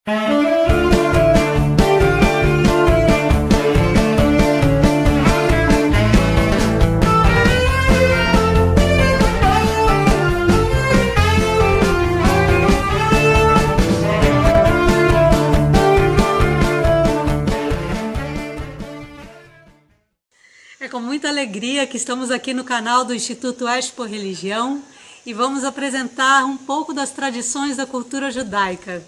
É com muita alegria que estamos aqui no canal do Instituto Expo Religião e vamos apresentar um pouco das tradições da cultura judaica.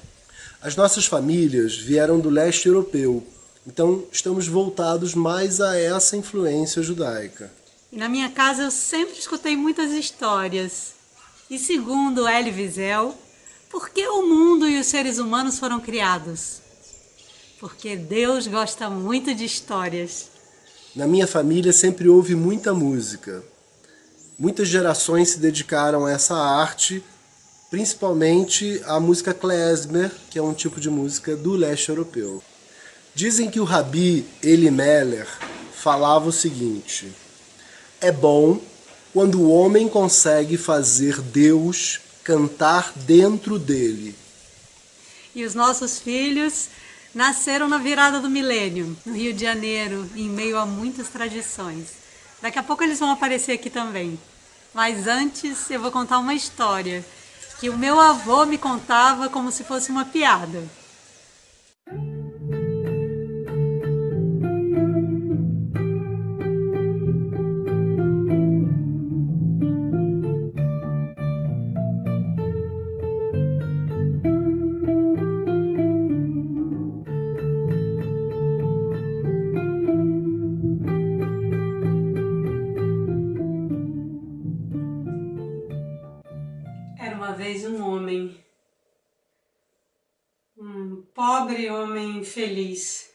As nossas famílias vieram do leste europeu, então estamos voltados mais a essa influência judaica. E na minha casa eu sempre escutei muitas histórias. E segundo Elie Wiesel, por que o mundo e os seres humanos foram criados? Porque Deus gosta muito de histórias. Na minha família sempre houve muita música. Muitas gerações se dedicaram a essa arte, principalmente a música klezmer, que é um tipo de música do leste europeu. Dizem que o Rabi Eli Meller falava o seguinte: é bom quando o homem consegue fazer Deus cantar dentro dele. E os nossos filhos nasceram na virada do milênio, no Rio de Janeiro, em meio a muitas tradições. Daqui a pouco eles vão aparecer aqui também. Mas antes eu vou contar uma história que o meu avô me contava como se fosse uma piada. Era uma vez um homem, um pobre homem feliz,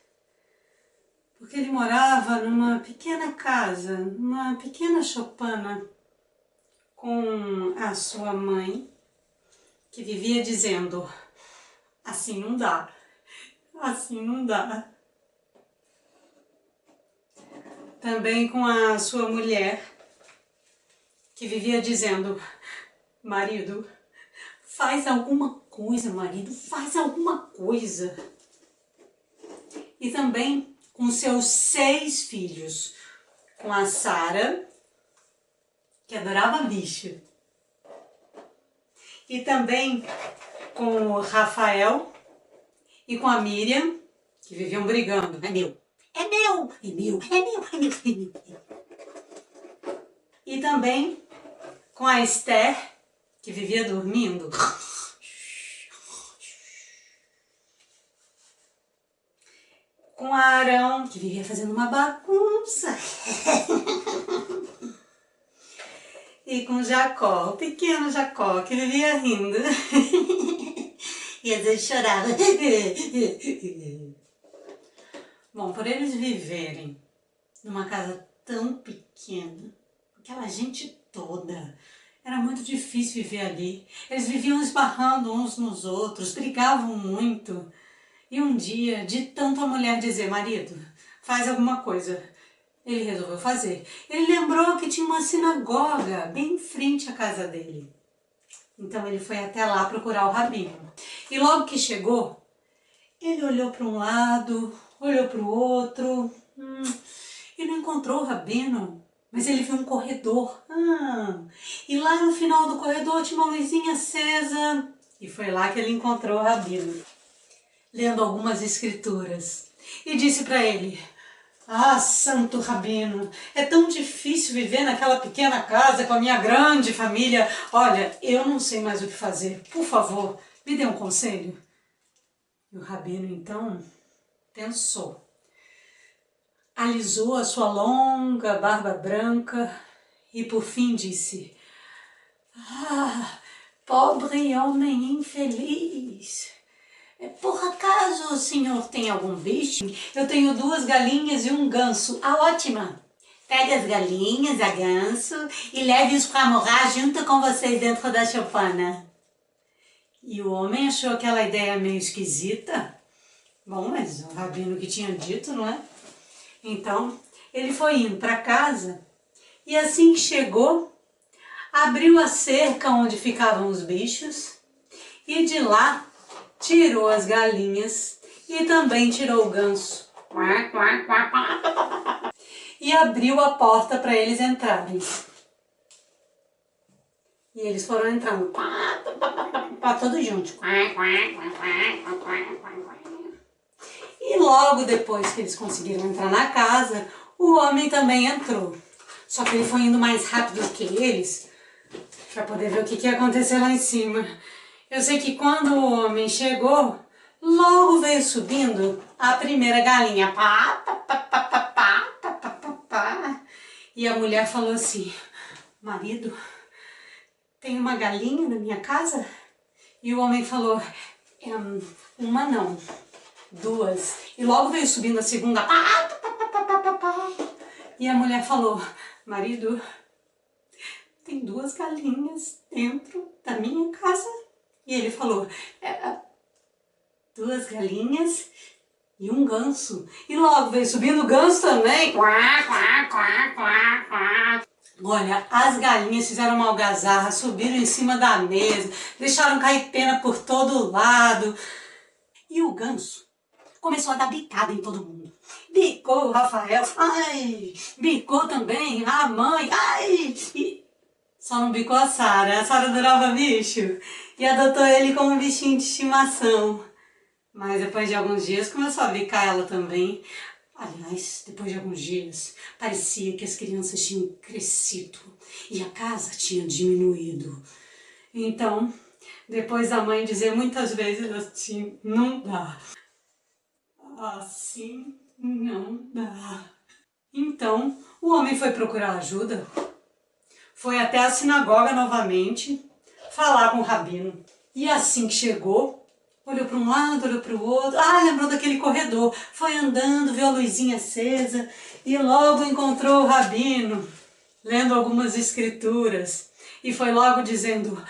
porque ele morava numa pequena casa, numa pequena choupana, com a sua mãe, que vivia dizendo: assim não dá, assim não dá. Também com a sua mulher, que vivia dizendo: marido, faz alguma coisa, marido, faz alguma coisa. E também com seus 6 filhos, com a Sara, que adorava bicho, e também com o Rafael e com a Miriam, que viviam brigando. É meu, é meu, é meu, é meu, é meu, é meu. E também com a Esther, que vivia dormindo. Com a Arão, que vivia fazendo uma bagunça. E com Jacó, o pequeno Jacó, que vivia rindo. E às vezes chorava. Bom, por eles viverem numa casa tão pequena, aquela gente toda, era muito difícil viver ali. Eles viviam esbarrando uns nos outros, brigavam muito. E um dia, de tanto a mulher dizer: marido, faz alguma coisa, ele resolveu fazer. Ele lembrou que tinha uma sinagoga bem em frente à casa dele. Então ele foi até lá procurar o rabino. E logo que chegou, ele olhou para um lado, olhou para o outro, e não encontrou o rabino. Mas ele viu um corredor. E lá no final do corredor tinha uma luzinha acesa. E foi lá que ele encontrou o rabino, lendo algumas escrituras. E disse para ele: ah, santo rabino, é tão difícil viver naquela pequena casa com a minha grande família. Olha, eu não sei mais o que fazer. Por favor, me dê um conselho. E o rabino então pensou. Alisou a sua longa barba branca e por fim disse: ah, pobre homem infeliz, por acaso o senhor tem algum bicho? Eu tenho 2 galinhas e um ganso. Ah, ótima! Pegue as galinhas, a ganso e leve-os para morar junto com vocês dentro da choupana. E o homem achou aquela ideia meio esquisita. Bom, mas o rabino que tinha dito, não é? Então, ele foi indo para casa e assim que chegou, abriu a cerca onde ficavam os bichos e de lá tirou as galinhas e também tirou o ganso. E abriu a porta para eles entrarem. E eles foram entrando, todos juntos. E logo depois que eles conseguiram entrar na casa, o homem também entrou. Só que ele foi indo mais rápido que eles, para poder ver o que ia acontecer lá em cima. Eu sei que quando o homem chegou, logo veio subindo a primeira galinha. E a mulher falou assim: marido, tem uma galinha na minha casa? E o homem falou: uma não, duas. E logo veio subindo a segunda. E a mulher falou: marido, tem duas galinhas dentro da minha casa. E ele falou: duas galinhas e um ganso. E logo veio subindo o ganso também. Olha, as galinhas fizeram uma algazarra, subiram em cima da mesa, deixaram cair pena por todo lado. E o ganso começou a dar bicada em todo mundo. Bicou o Rafael, ai! Bicou também a mãe, ai! E só não bicou a Sara adorava bicho e adotou ele como bichinho de estimação. Mas depois de alguns dias começou a bicar ela também. Aliás, depois de alguns dias, parecia que as crianças tinham crescido e a casa tinha diminuído. Então, depois da mãe dizer muitas vezes assim: não dá. Assim não dá. Então, o homem foi procurar ajuda. Foi até a sinagoga novamente falar com o rabino. E assim que chegou, olhou para um lado, olhou para o outro. Lembrou daquele corredor. Foi andando, viu a luzinha acesa e logo encontrou o rabino, lendo algumas escrituras. E foi logo dizendo: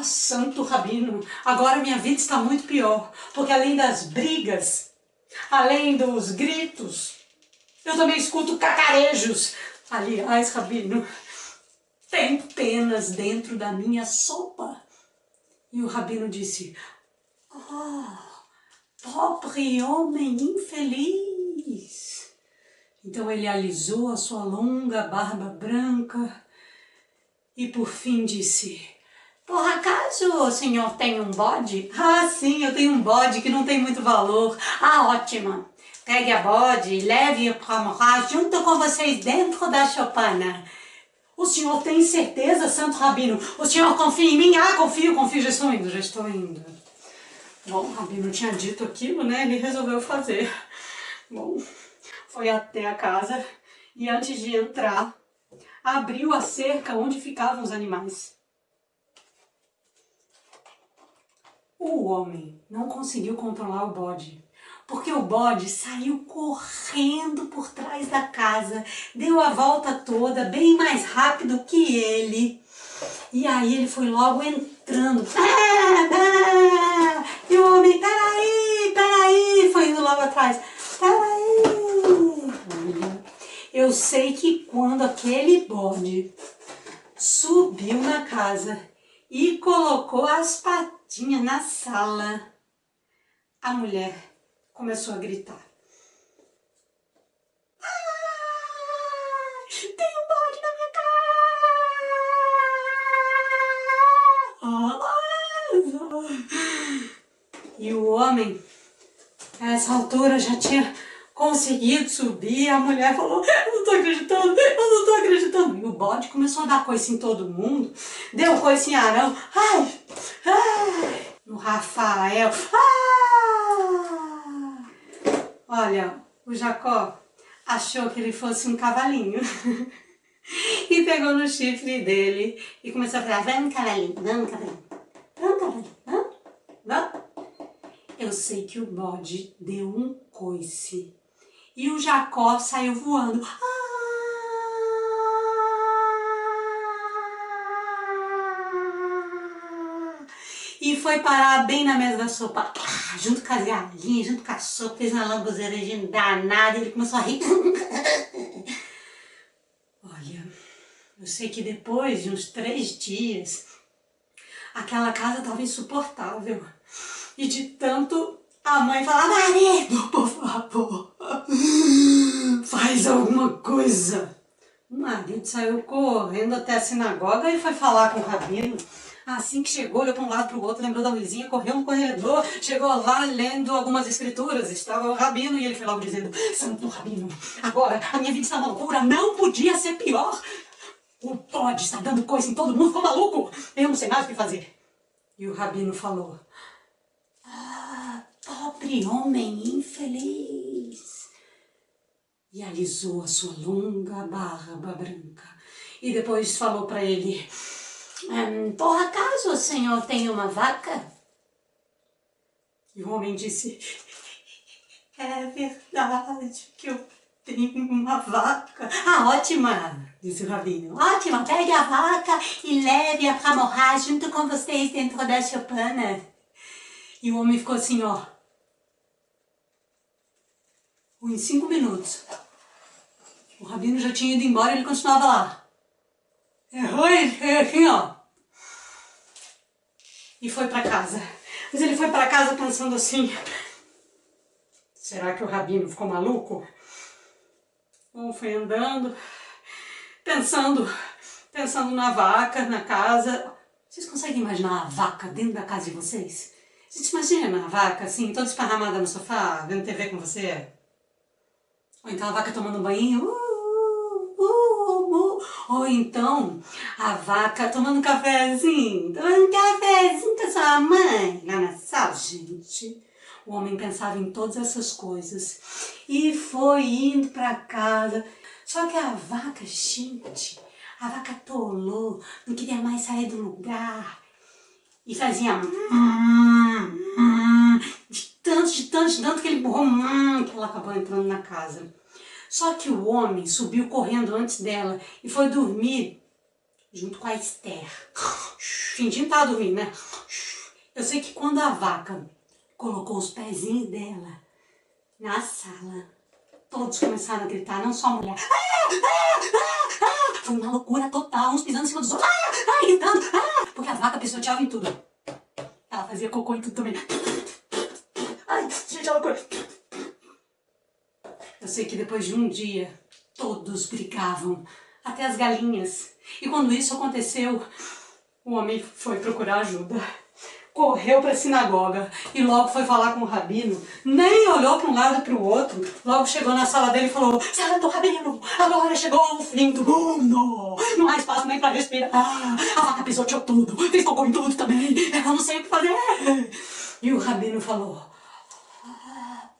santo rabino, agora minha vida está muito pior, porque além das brigas, além dos gritos, eu também escuto cacarejos. Aliás, rabino, tem penas dentro da minha sopa. E o rabino disse: pobre homem infeliz. Então ele alisou a sua longa barba branca e por fim disse: por acaso o senhor tem um bode? Sim, eu tenho um bode que não tem muito valor. Ótimo. Pegue a bode e leve-o para morar junto com vocês dentro da choupana. O senhor tem certeza, santo rabino? O senhor confia em mim? Confio, já estou indo. Bom, o rabino tinha dito aquilo, né? Ele resolveu fazer. Bom, foi até a casa e antes de entrar, abriu a cerca onde ficavam os animais. O homem não conseguiu controlar o bode, porque o bode saiu correndo por trás da casa, deu a volta toda, bem mais rápido que ele. E aí ele foi logo entrando. E o homem: peraí, foi indo logo atrás. Peraí. Olha, eu sei que quando aquele bode subiu na casa e colocou as patinhas na sala, a mulher começou a gritar: tem um bode na minha casa! E o homem, a essa altura, já tinha conseguido subir. A mulher falou: eu não tô acreditando. E o bode começou a dar coice em todo mundo. Deu coice em Arão. No Rafael. Olha, o Jacó achou que ele fosse um cavalinho. E pegou no chifre dele e começou a falar: vamos, cavalinho, vamos, cavalinho. Vamos, cavalinho, vamos. Eu sei que o bode deu um coice e o Jacó saiu voando. E foi parar bem na mesa da sopa, junto com as galinhas, junto com a sopa, fez uma lambuzeiragem danada e ele começou a rir. Olha, eu sei que depois de uns 3 dias, aquela casa estava insuportável. E de tanto a mãe falar, marido, por favor, faz alguma coisa. O marido saiu correndo até a sinagoga e foi falar com o rabino. Assim que chegou, olhou para um lado para o outro, lembrou da luzinha, correu no corredor, chegou lá lendo algumas escrituras, estava o rabino e ele foi logo dizendo, santo rabino, agora a minha vida está uma loucura, não podia ser pior. O bode está dando coisa em todo mundo, ficou maluco, eu não sei mais o que fazer. E o rabino falou, pobre homem infeliz. E alisou a sua longa barba branca. E depois falou para ele, por acaso o senhor tem uma vaca? E o homem disse, é verdade que eu tenho uma vaca. Ótima, disse o rabino. Ótima, pegue a vaca e leve-a para morar junto com vocês dentro da choupana. E o homem ficou assim, ó. Em 5 minutos. O rabino já tinha ido embora e ele continuava lá. Assim, ó. E foi para casa. Mas ele foi para casa pensando assim, será que o rabino ficou maluco? Ou foi andando, pensando na vaca, na casa. Vocês conseguem imaginar a vaca dentro da casa de vocês? Vocês imaginam a vaca assim, toda esparramada no sofá, vendo TV com você? Ou então a vaca tomando um banho, ou então a vaca tomando um cafezinho com a sua mãe lá na sala, gente. O homem pensava em todas essas coisas e foi indo para casa. Só que a vaca, gente, a vaca atolou, não queria mais sair do lugar e fazia de tanto que ele empurrou, que ela acabou entrando na casa. Só que o homem subiu correndo antes dela e foi dormir junto com a Esther. Fingindo que estava dormindo, né? Eu sei que quando a vaca colocou os pezinhos dela na sala, todos começaram a gritar, não só a mulher. Foi uma loucura total, uns pisando em cima dos outros, gritando, porque a vaca pisoteava em tudo. Ela fazia cocô em tudo também. Ai, gente, é loucura. Eu sei que depois de um dia, todos brigavam, até as galinhas. E quando isso aconteceu, o homem foi procurar ajuda. Correu para a sinagoga e logo foi falar com o rabino. Nem olhou para um lado e para o outro. Logo chegou na sala dele e falou, santo rabino, agora chegou o fim do mundo. Não há espaço nem para respirar. A vaca pisoteou tudo, fez cocô em tudo também. Eu não sei o que fazer. E o rabino falou,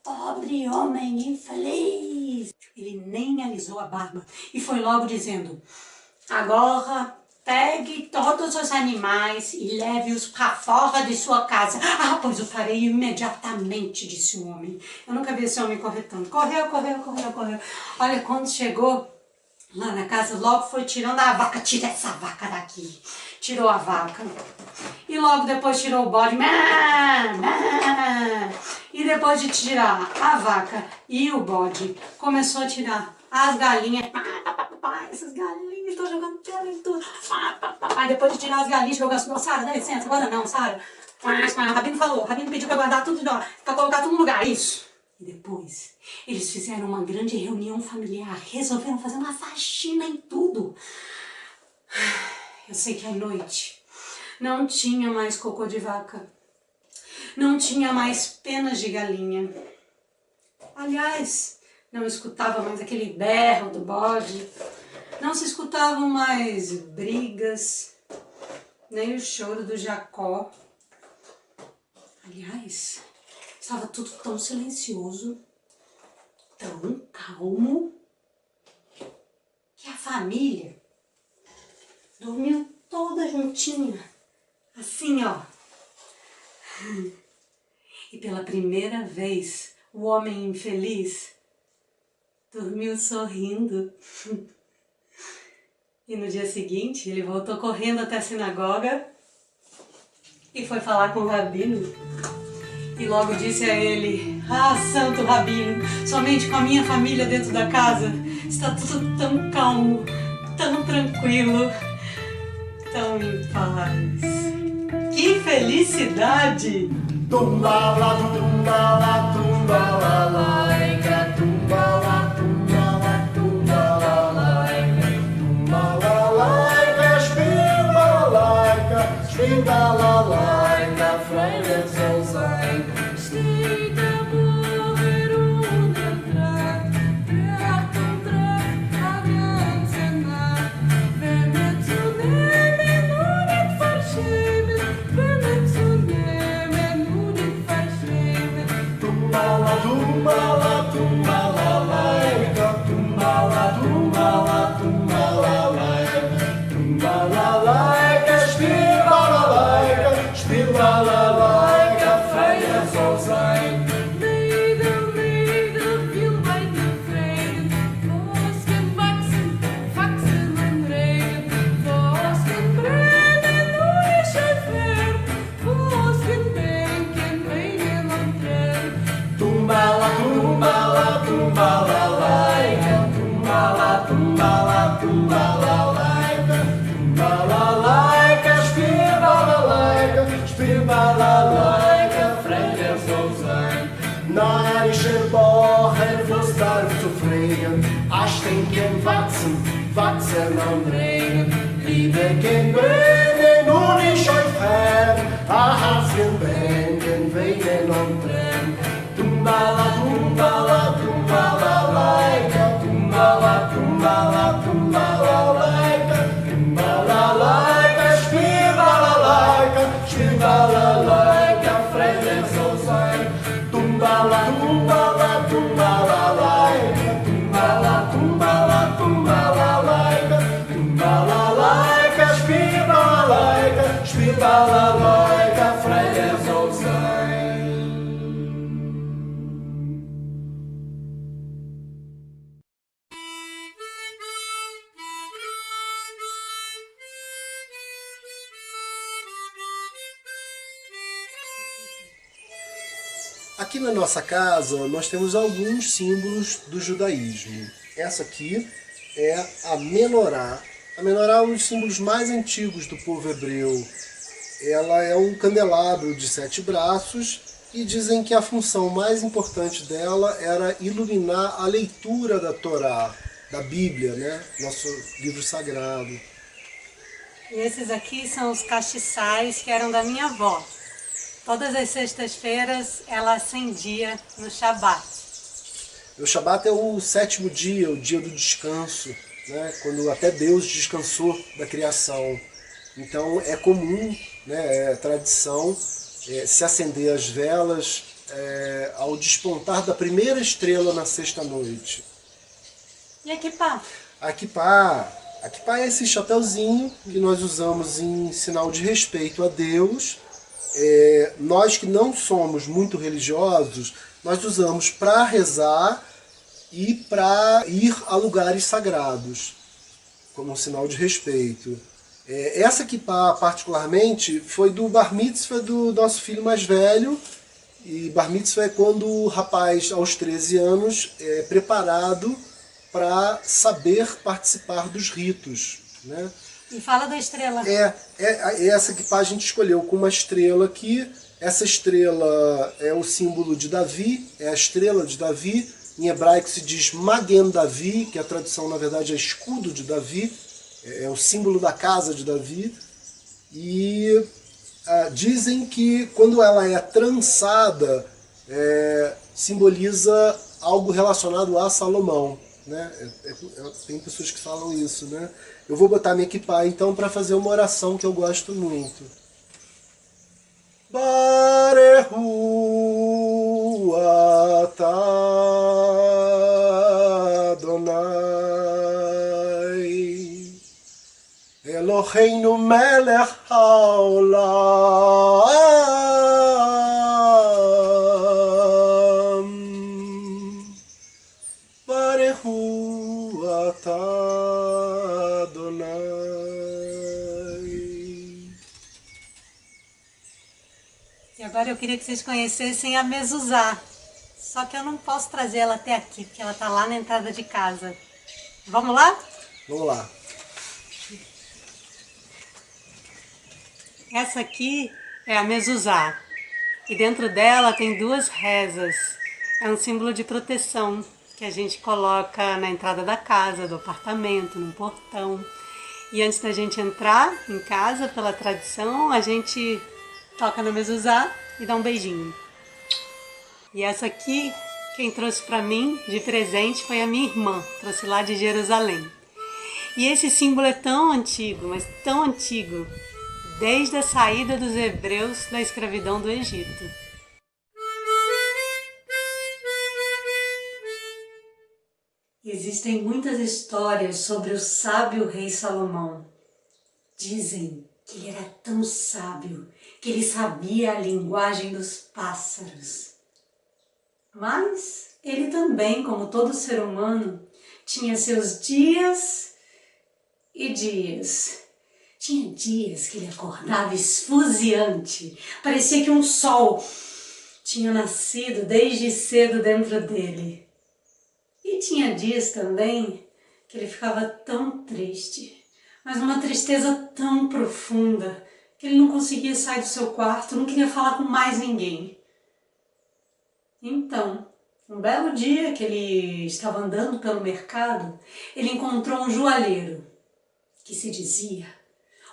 pobre homem infeliz. Ele nem alisou a barba e foi logo dizendo, agora pegue todos os animais e leve-os para fora de sua casa. Pois eu farei imediatamente, disse o homem. Eu nunca vi esse homem correr tanto. Correu. Olha, quando chegou lá na casa, logo foi tirando a vaca. Tira essa vaca daqui. Tirou a vaca. E logo depois tirou o bode. E depois de tirar a vaca e o bode, começou a tirar as galinhas. Essas galinhas estão jogando pelo em tudo. Aí depois de tirar as galinhas, jogou assim, Sara, dá licença, agora não, Sara. O rabino falou, o rabino pediu para guardar tudo, para colocar tudo no lugar, isso. E depois, eles fizeram uma grande reunião familiar, resolveram fazer uma faxina em tudo. Eu sei que à noite não tinha mais cocô de vaca, não tinha mais penas de galinha. Aliás, não escutava mais aquele berro do bode, não se escutavam mais brigas, nem o choro do Jacó. Aliás, estava tudo tão silencioso, tão calmo, que a família dormiu toda juntinha, assim, ó. E pela primeira vez, o homem infeliz dormiu sorrindo. E no dia seguinte, ele voltou correndo até a sinagoga e foi falar com o rabino. E logo disse a ele, santo rabino, somente com a minha família dentro da casa está tudo tão calmo, tão tranquilo, tão em paz. Que felicidade! Tumbala, tumbala, tumbala, laica, tumbala, tumbala, tumbala, laica, tumbala, laica, spindala, laica, freire soll sein. Steht der Bucher unter Draht, Draht und Draht, a ganze Nacht. Wenn zu nehmen und nicht verschämen, wenn zu nehmen und nicht verschämen. Tumbala, tumbala, tumbala, laica, tumbala, tumbala, tumbala, laica, tumbala, laica, spindala, laica, freie soll sein. Mädel, Mädel, viel weiter Fregen, Fosken wachsen, wachsen und regen, Fosken brennen und ich erfähr, Fosken denken, weinen und tränen. Tumbala, tumbala, tumbala, laica, tumbala, tumbala, tumbala, laica, tumbala, laica, spindala, laica, freie soll sein. Narische Bochen, wo's darf zu pflegen, Aschdenken wachsen, wachsen am Regen, Liebe gehen brennen und ich euch fern, Herzchen brennen, weinen und brennen. Tumbala, tumbala, tumbala, laica, tumbala, tumbala, tumbala, laica, tumbala, laica, spindala, laica, freie soll sein. Tumbala, tumbala, tumbala, laica, tumbala, tumbala, tumbala, laica, tumbala, laica, spindala, laica, freie soll sein. Aqui na nossa casa nós temos alguns símbolos do judaísmo. Essa aqui é a menorá. A menorá é um dos símbolos mais antigos do povo hebreu. Ela é um candelabro de 7 braços e dizem que a função mais importante dela era iluminar a leitura da Torá, da Bíblia, né? Nosso livro sagrado. E esses aqui são os castiçais que eram da minha avó. Todas as sextas-feiras ela acendia no Shabat. O Shabat é o 7º dia, o dia do descanso, né? Quando até Deus descansou da criação. Então é comum, né? É tradição se acender as velas ao despontar da primeira estrela na sexta-noite. E a kippá? A kippá é esse chapeuzinho que nós usamos em sinal de respeito a Deus. Nós que não somos muito religiosos, nós usamos para rezar e para ir a lugares sagrados, como um sinal de respeito. Essa kippá, particularmente, foi do bar mitzvah do nosso filho mais velho. E bar mitzvah é quando o rapaz, aos 13 anos, é preparado para saber participar dos ritos, né? E fala da estrela. Essa kippá a gente escolheu com uma estrela aqui. Essa estrela é o símbolo de Davi, é a estrela de Davi. Em hebraico se diz Magen Davi, que a tradução na verdade é escudo de Davi. É o símbolo da casa de Davi. E dizem que quando ela é trançada, simboliza algo relacionado a Salomão, né? Tem pessoas que falam isso, né? Eu vou botar minha kippá então para fazer uma oração que eu gosto muito. Barehu atah Adonai Eloheinu melech haolam Barehu atah Adonai. E agora eu queria que vocês conhecessem a mezuzá. Só que eu não posso trazer ela até aqui, porque ela está lá na entrada de casa. Vamos lá? Vamos lá. Essa aqui é a mezuzá. E dentro dela tem 2 rezas. É um símbolo de proteção que a gente coloca na entrada da casa, do apartamento, no portão. E antes da gente entrar em casa, pela tradição, a gente toca na mezuzá e dá um beijinho. E essa aqui, quem trouxe para mim de presente foi a minha irmã, trouxe lá de Jerusalém. E esse símbolo é tão antigo, mas tão antigo, desde a saída dos hebreus da escravidão do Egito. Existem muitas histórias sobre o sábio rei Salomão. Dizem que ele era tão sábio que ele sabia a linguagem dos pássaros. Mas ele também, como todo ser humano, tinha seus dias e dias. Tinha dias que ele acordava esfuziante, parecia que um sol tinha nascido desde cedo dentro dele. E tinha dias também que ele ficava tão triste, mas uma tristeza tão profunda, que ele não conseguia sair do seu quarto, não queria falar com mais ninguém. Então, um belo dia que ele estava andando pelo mercado, ele encontrou um joalheiro, que se dizia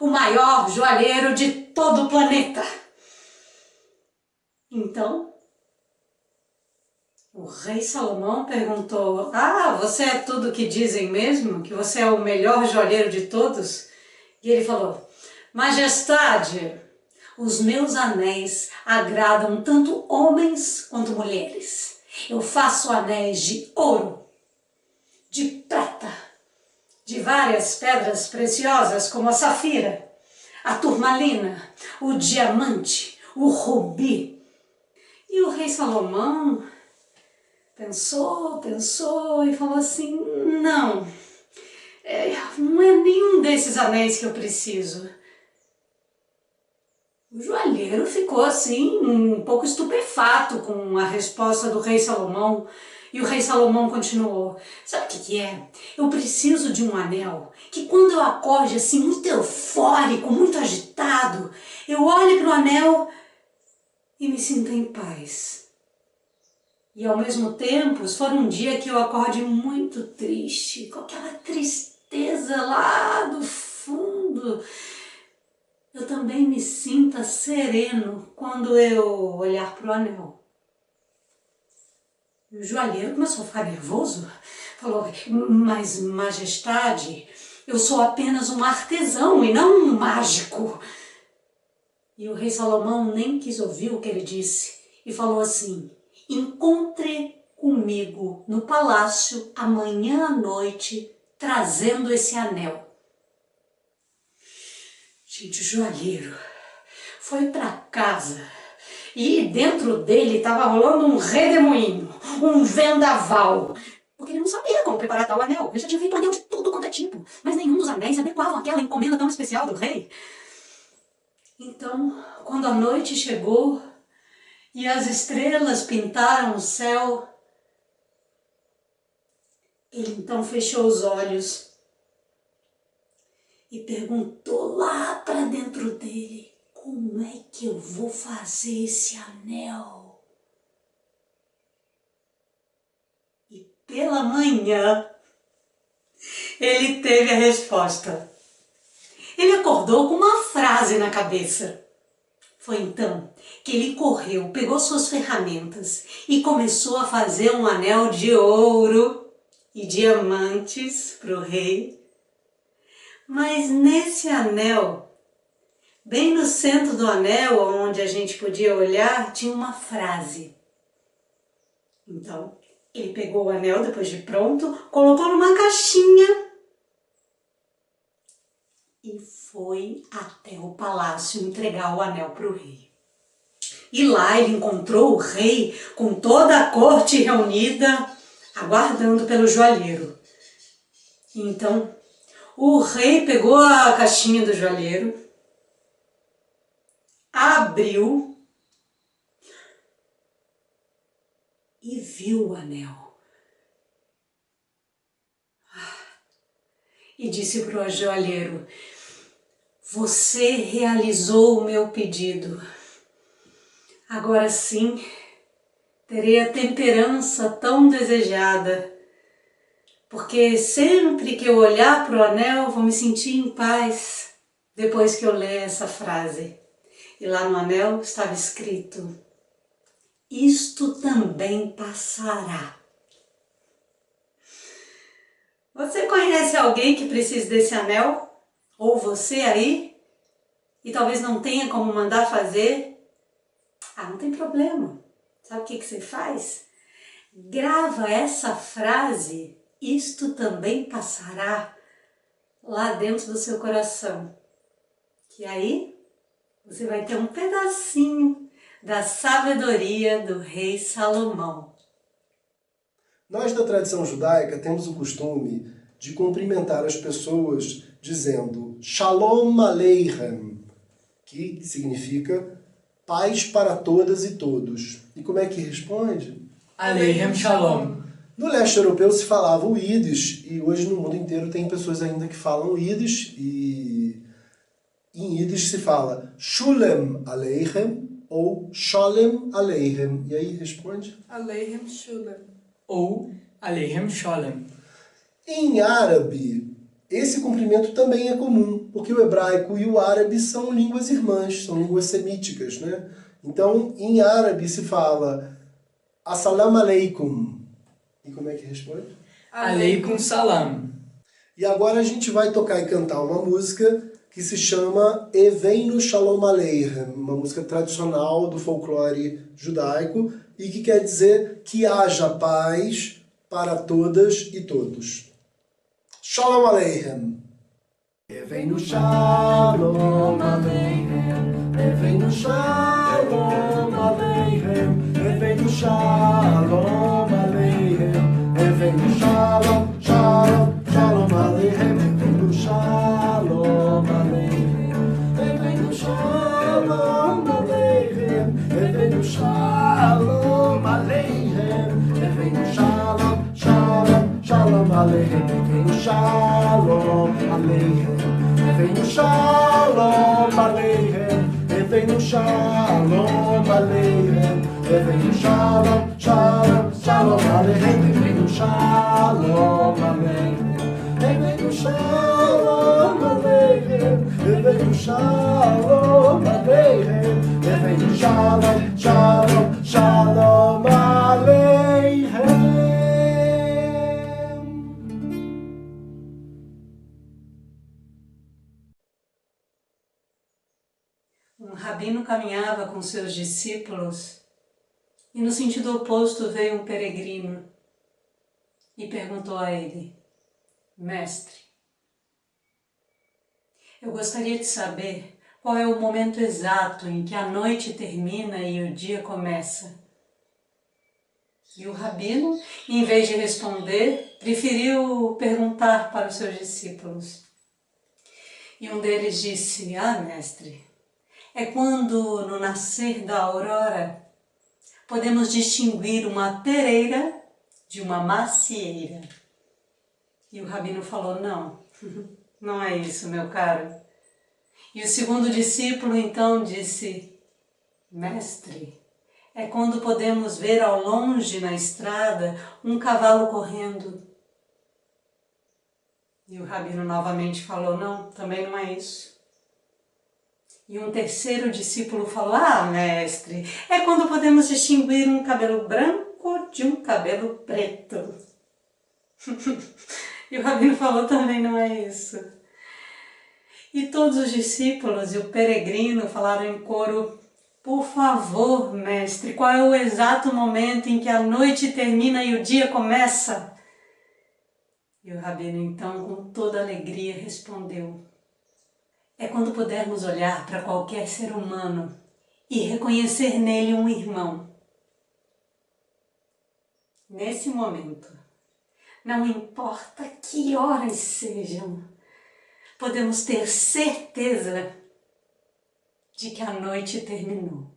o maior joalheiro de todo o planeta. Então, o rei Salomão perguntou: você é tudo o que dizem mesmo? Que você é o melhor joalheiro de todos? E ele falou: Majestade, os meus anéis agradam tanto homens quanto mulheres. Eu faço anéis de ouro, de prata, de várias pedras preciosas como a safira, a turmalina, o diamante, o rubi. E o rei Salomão pensou e falou assim: não é nenhum desses anéis que eu preciso. O joalheiro ficou assim, um pouco estupefato com a resposta do rei Salomão. E o rei Salomão continuou: sabe o que é? Eu preciso de um anel que quando eu acorde assim, muito eufórico, muito agitado, eu olhe para o anel e me sinta em paz. E ao mesmo tempo, se for um dia que eu acorde muito triste, com aquela tristeza lá do fundo, eu também me sinta sereno quando eu olhar para o anel. E o joalheiro começou a ficar nervoso, falou: mas majestade, eu sou apenas um artesão e não um mágico. E o rei Salomão nem quis ouvir o que ele disse e falou assim: encontre comigo no palácio amanhã à noite, trazendo esse anel. Gente, o joalheiro foi para casa e dentro dele estava rolando um redemoinho, um vendaval, porque ele não sabia como preparar tal anel. Ele já tinha feito anel de tudo quanto é tipo, mas nenhum dos anéis se adequavam àquela encomenda tão especial do rei. Então, quando a noite chegou e as estrelas pintaram o céu, ele então fechou os olhos e perguntou lá para dentro dele: como é que eu vou fazer esse anel? E pela manhã ele teve a resposta. Ele acordou com uma frase na cabeça. Foi então que ele correu, pegou suas ferramentas e começou a fazer um anel de ouro e diamantes para o rei. Mas nesse anel, bem no centro do anel, onde a gente podia olhar, tinha uma frase. Então, ele pegou o anel depois de pronto, colocou numa caixinha e foi até o palácio entregar o anel para o rei. E lá ele encontrou o rei com toda a corte reunida, aguardando pelo joalheiro. Então, o rei pegou a caixinha do joalheiro, abriu e viu o anel. E disse para o joalheiro: você realizou o meu pedido. Agora sim, terei a temperança tão desejada, porque sempre que eu olhar para o anel vou me sentir em paz depois que eu ler essa frase. E lá no anel estava escrito: isto também passará. Você conhece alguém que precise desse anel? Ou você aí? E talvez não tenha como mandar fazer? Ah, não tem problema. Sabe o que você faz? Grava essa frase, isto também passará, lá dentro do seu coração. Que aí você vai ter um pedacinho da sabedoria do rei Salomão. Nós da tradição judaica temos o costume de cumprimentar as pessoas dizendo Shalom Aleichem, que significa paz para todas e todos. E como é que responde? Aleichem Shalom. No leste europeu se falava o Yiddish e hoje no mundo inteiro tem pessoas ainda que falam Yiddish e em Yiddish se fala Sholem Aleichem ou Sholem Aleichem. E aí responde? Aleichem Sholem. Ou Aleichem Sholem. Em árabe, esse cumprimento também é comum, porque o hebraico e o árabe são línguas irmãs, são línguas semíticas, né? Então, em árabe se fala Assalamu alaikum. E como é que responde? Aleikum Salam. E agora a gente vai tocar e cantar uma música que se chama Eveinu Shalom Aleichem, uma música tradicional do folclore judaico e que quer dizer que haja paz para todas e todos. Shalom Aleichem. Eveinu Shalom Aleichem, Eveinu Shalom Aleichem, Eveinu Shalom Aleichem, Eveinu Shalom, Shalom, Shalom Aleichem, Eveinu Shalom Aleichem, Eveinu Shalom Aleichem, Eveinu Shalom Aleichem, Eveinu Shalom, Shalom, Shalom Aleichem, Eveinu Shalom Aleichem, Eveinu Shalom Aleichem, Eveinu Shalom Aleichem, Eveinu Shalom, Shalom, Shalom Aleichem, Eveinu Shalom Aleichem, Eveinu Shalom Aleichem, Eveinu Shalom Aleichem, Eveinu Shalom, Shalom, Shalom Aleichem. Um rabino caminhava com seus discípulos e no sentido oposto veio um peregrino e perguntou a ele: Mestre, eu gostaria de saber qual é o momento exato em que a noite termina e o dia começa. E o rabino, em vez de responder, preferiu perguntar para os seus discípulos. E um deles disse: Ah, mestre, é quando, no nascer da aurora, podemos distinguir uma pereira de uma macieira. E o rabino falou: Não, não é isso, meu caro. E o segundo discípulo então disse: Mestre, é quando podemos ver ao longe na estrada um cavalo correndo. E o rabino novamente falou: Não, também não é isso. E um terceiro discípulo falou: Ah, mestre, é quando podemos distinguir um cabelo branco de um cabelo preto. E o rabino falou: Também não é isso. E todos os discípulos e o peregrino falaram em coro: Por favor, mestre, qual é o exato momento em que a noite termina e o dia começa? E o rabino então, com toda alegria, respondeu: É quando pudermos olhar para qualquer ser humano e reconhecer nele um irmão. Nesse momento, não importa que horas sejam, podemos ter certeza de que a noite terminou.